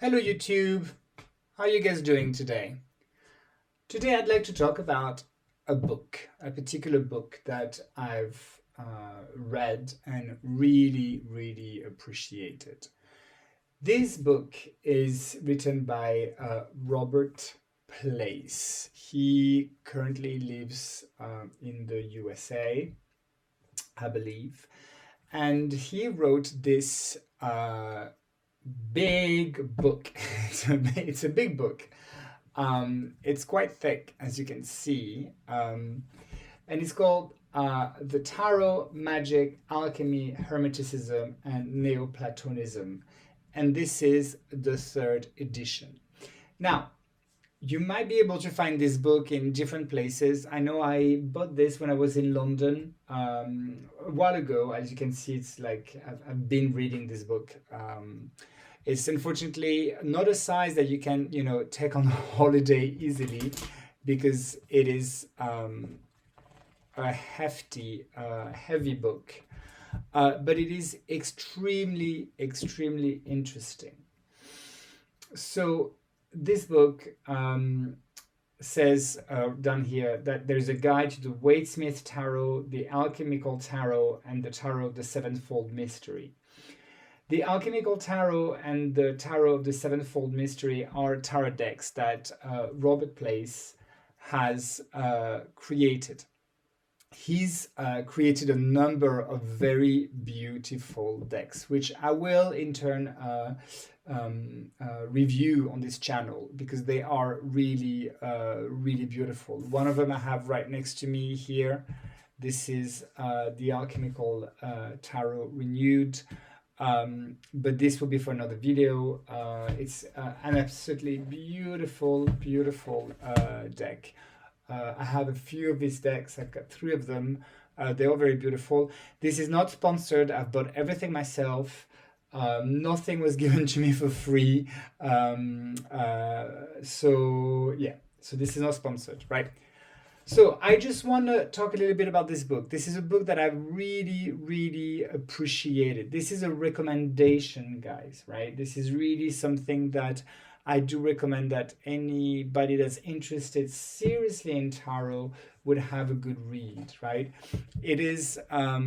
Hello YouTube, how are you guys doing today? Today I'd like to talk about a particular book that I've read and really appreciated. This book is written by Robert Place. He currently lives in the USA, I believe, and he wrote this big book. It's a big book. It's quite thick, as you can see, and it's called The Tarot, Magic, Alchemy, Hermeticism, and Neoplatonism. And this is the third edition. Now, you might be able to find this book in different places. I know I bought this when I was in London a while ago. As you can see, it's like I've been reading this book. It's unfortunately not a size that you can, take on holiday easily because it is a heavy book. But it is extremely interesting. So this book says down here that there's a guide to the Waite-Smith Tarot, the Alchemical Tarot, and the Tarot of the Sevenfold Mystery. The Alchemical Tarot and the Tarot of the Sevenfold Mystery are tarot decks that Robert Place has created. He's created a number of very beautiful decks, which I will in turn review on this channel because they are really beautiful. One of them I have right next to me here. This is the Alchemical Tarot Renewed. But this will be for another video. It's an absolutely beautiful deck. I have a few of these decks. I've got 3 of them. They're all very beautiful. This is not sponsored. I've bought everything myself. Nothing was given to me for free. So yeah, so this is not sponsored, right? So I just want to talk a little bit about this book. This is a book that I've really appreciated. This is a recommendation, guys, right? This is really something that I do recommend that anybody that's interested seriously in tarot would have a good read, right? It is, I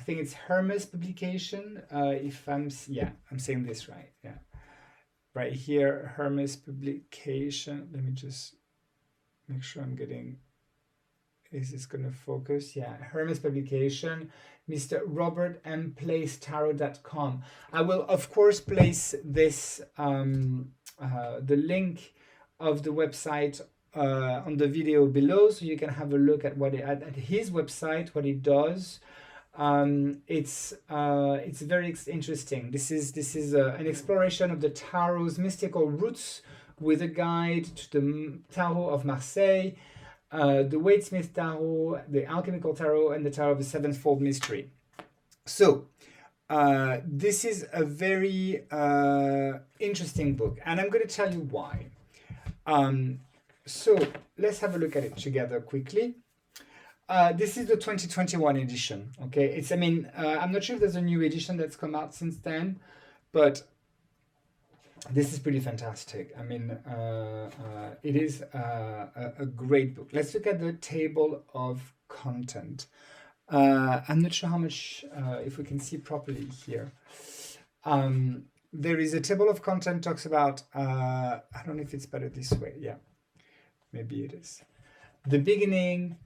think it's Hermes publication. If I'm saying this right. Yeah, right here, Hermes publication. Let me just make sure I'm getting, is this going to focus? Yeah, Hermes publication, Mr. Robert M. Place Tarot.com. I will, of course, place this, the link of the website on the video below so you can have a look at at his website, what he does. It's very interesting. This is an exploration of the tarot's mystical roots with a guide to the Tarot of Marseille, the Waite-Smith Tarot, the Alchemical Tarot, and the Tarot of the Sevenfold Mystery. So this is a very interesting book, and I'm going to tell you why. So let's have a look at it together quickly. This is the 2021 edition. Okay, I'm not sure if there's a new edition that's come out since then, but this is pretty fantastic. It is a great book. Let's look at the table of content. I'm not sure how much, if we can see properly here. There is a table of content talks about, I don't know if it's better this way. Yeah, maybe it is. The beginning,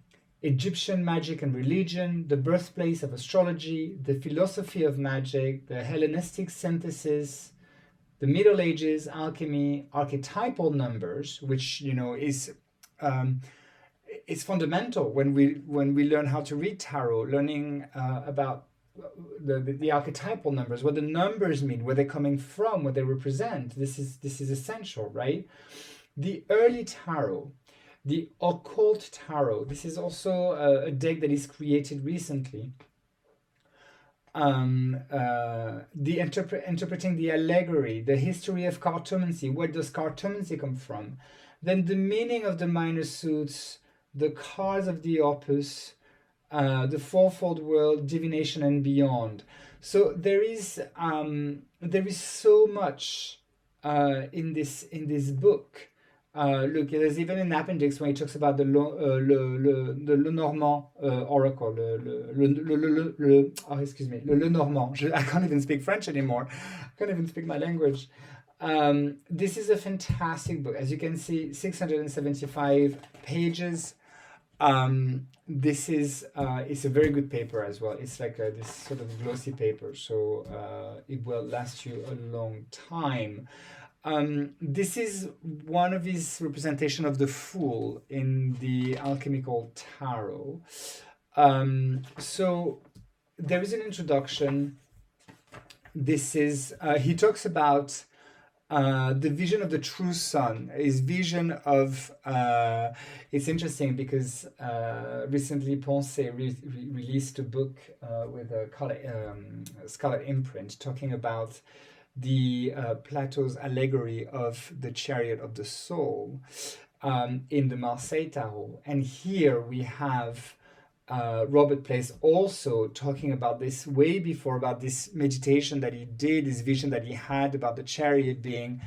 Egyptian magic and religion, the birthplace of astrology, the philosophy of magic, the Hellenistic synthesis, the Middle Ages, alchemy, archetypal numbers, which is it's fundamental when we learn how to read tarot, learning about the archetypal numbers, what the numbers mean, where they're coming from, what they represent. This is essential, right? The early tarot, the occult tarot. This is also a deck that is created recently. Interpreting the allegory, the history of cartomancy. Where does cartomancy come from? Then the meaning of the minor suits, the cards of the opus, the fourfold world, divination, and beyond. So there is so much in this book. Look, there's even an appendix when he talks about the Lenormand oracle. Oh, excuse me, le Lenormand. I can't even speak French anymore. I can't even speak my language. This is a fantastic book. As you can see, 675 pages. This is it's a very good paper as well. It's like this sort of glossy paper, so it will last you a long time. This is one of his representation of the Fool in the alchemical tarot. So there is an introduction. This is he talks about the vision of the true sun, his vision of it's interesting because recently Ponce released a book with a Scarlet imprint talking about the Plato's allegory of the chariot of the soul in the Marseille Tarot. And here we have Robert Place also talking about this way before, about this meditation that he did, this vision that he had about the chariot being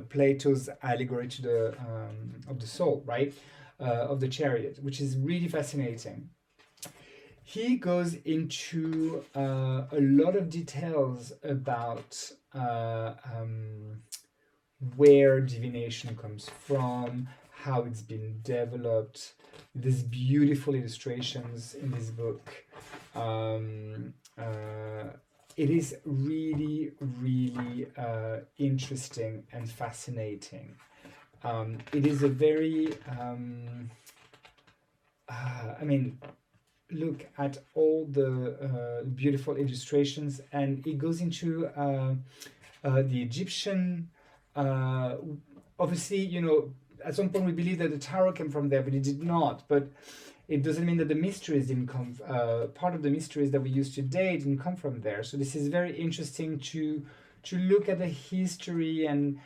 Plato's allegory to the of the soul, right? Of the chariot, which is really fascinating. He goes into a lot of details about where divination comes from, how it's been developed. There's beautiful illustrations in this book. It is really, really interesting and fascinating. It is a very, I mean, look at all the beautiful illustrations, and it goes into the Egyptian. Obviously, you know, at some point we believe that the tarot came from there, but it did not. But it doesn't mean that the mysteries didn't come. Part of the mysteries that we use today didn't come from there. So this is very interesting to look at the history and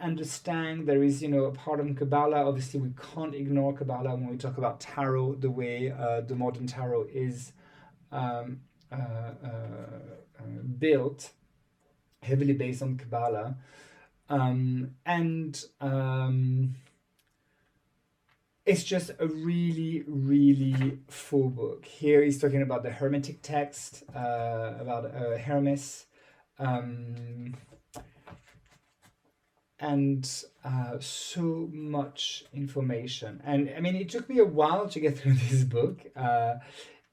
understand. There is, you know, a part of Kabbalah. Obviously, we can't ignore Kabbalah when we talk about tarot, the way the modern tarot is built, heavily based on Kabbalah. It's just a really, really full book. Here he's talking about the Hermetic text, about Hermes, and so much information. And I mean, it took me a while to get through this book,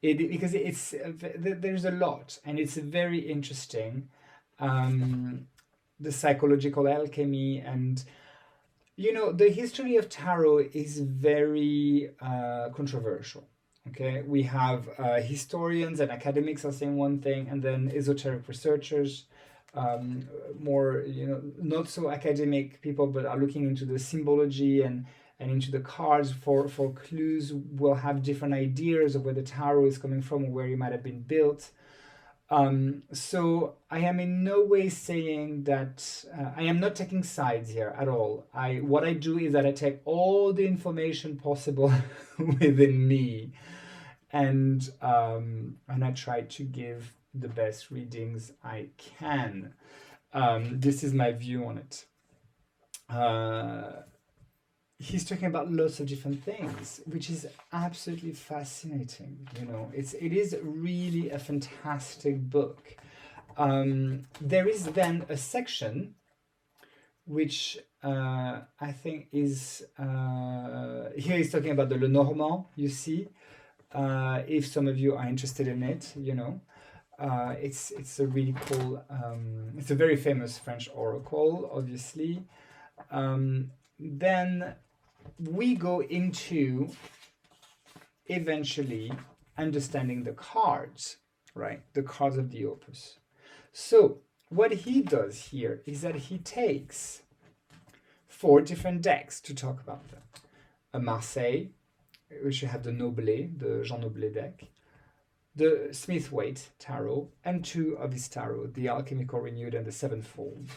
because it's there's a lot, and it's very interesting. The psychological alchemy, and you know, the history of tarot is very controversial. Okay, we have historians and academics are saying one thing, and then esoteric researchers, more, you know, not so academic people, but are looking into the symbology and into the cards for clues, will have different ideas of where the tarot is coming from or where it might have been built. So I am in no way saying that I am not taking sides here at all. What I do is that I take all the information possible within me, and I try to give the best readings I can. This is my view on it. He's talking about lots of different things, which is absolutely fascinating. You know, it is really a fantastic book. There is then a section which I think is here he's talking about the Lenormand. You see, if some of you are interested in it, you know, it's a really cool. It's a very famous French oracle, obviously. Then we go into eventually understanding the cards, right? The cards of the opus. So what he does here is that he takes 4 different decks to talk about them. A Marseille, which you have the Noblet, the Jean Noblet deck, the Smith-Waite tarot, and 2 of his tarot, the Alchemical Renewed and the Sevenfold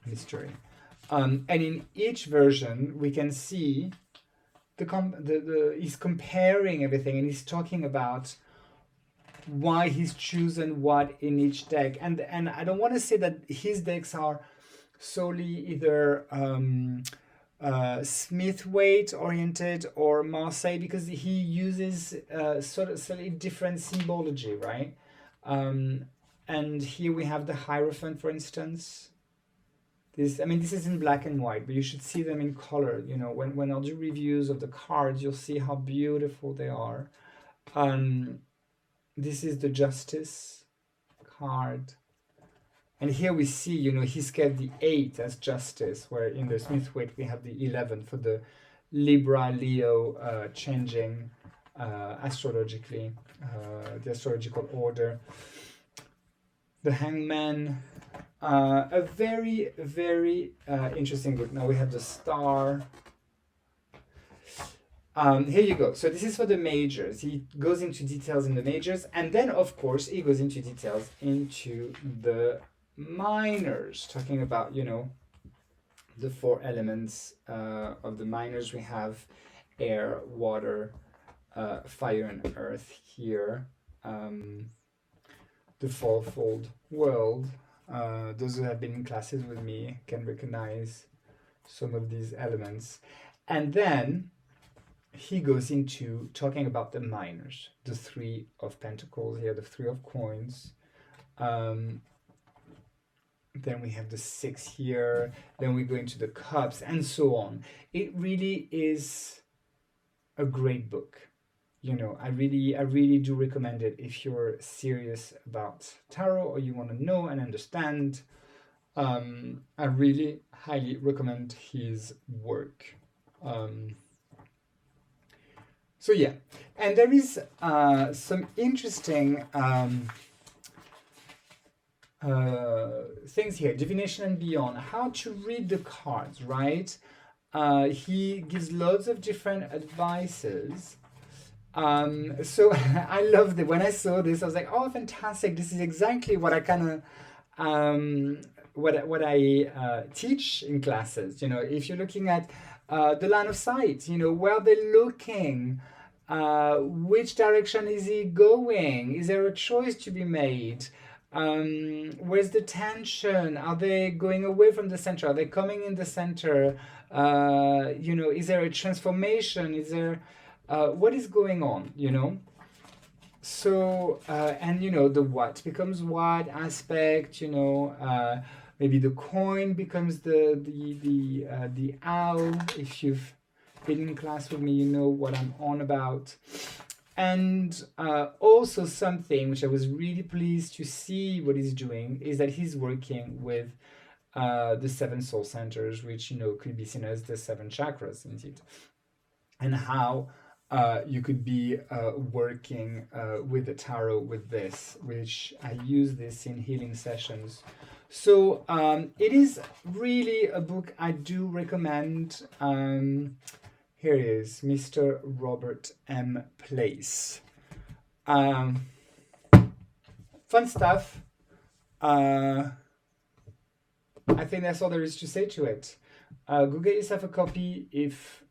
Mystery. And in each version, we can see he's comparing everything, and he's talking about why he's chosen what in each deck. And I don't want to say that his decks are solely either Smith-Waite oriented or Marseille, because he uses sort of slightly different symbology, right? And here we have the Hierophant, for instance. This, I mean, this is in black and white, but you should see them in color. You know, when I'll do reviews of the cards, you'll see how beautiful they are. This is the Justice card. And here we see, you know, he's kept the 8 as Justice, where in the Smith-Waite we have the 11 for the Libra-Leo changing astrologically, the astrological order. The Hangman, a very, very interesting book. Now we have the Star. Here you go. So this is for the majors. He goes into details in the majors, and then of course he goes into details into the minors, talking about, you know, the 4 elements of the minors. We have air, water, fire, and earth here. The fourfold world. Those who have been in classes with me can recognize some of these elements. And then he goes into talking about the minors, the 3 of Pentacles here, the 3 of Coins. Then we have the 6 here. Then we go into the Cups and so on. It really is a great book. You know, I really do recommend it if you're serious about tarot or you want to know and understand. I really highly recommend his work. So yeah, and there is some interesting things here. Divination and Beyond, how to read the cards, right? He gives loads of different advices. So I loved it. When I saw this, I was like, oh, fantastic. This is exactly what I kind of, what I teach in classes. You know, if you're looking at the line of sight, you know, where they're looking, which direction is he going? Is there a choice to be made? Where's the tension? Are they going away from the center? Are they coming in the center? You know, is there a transformation? Is there what is going on, you know? So and you know, the what becomes what aspect, you know, maybe the coin becomes the owl. If you've been in class with me, you know what I'm on about. And also something which I was really pleased to see what he's doing is that he's working with the 7 soul centers, which, you know, could be seen as the 7 chakras indeed, and how you could be working with the tarot with this, which I use this in healing sessions. So it is really a book I do recommend. Here it is, Mr. Robert M. Place. Fun stuff. I think that's all there is to say to it. Go get yourself a copy if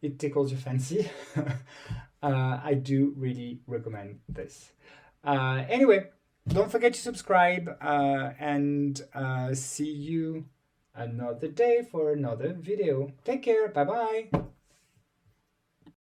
it tickles your fancy. I do really recommend this. Anyway, don't forget to subscribe and see you another day for another video. Take care. Bye bye.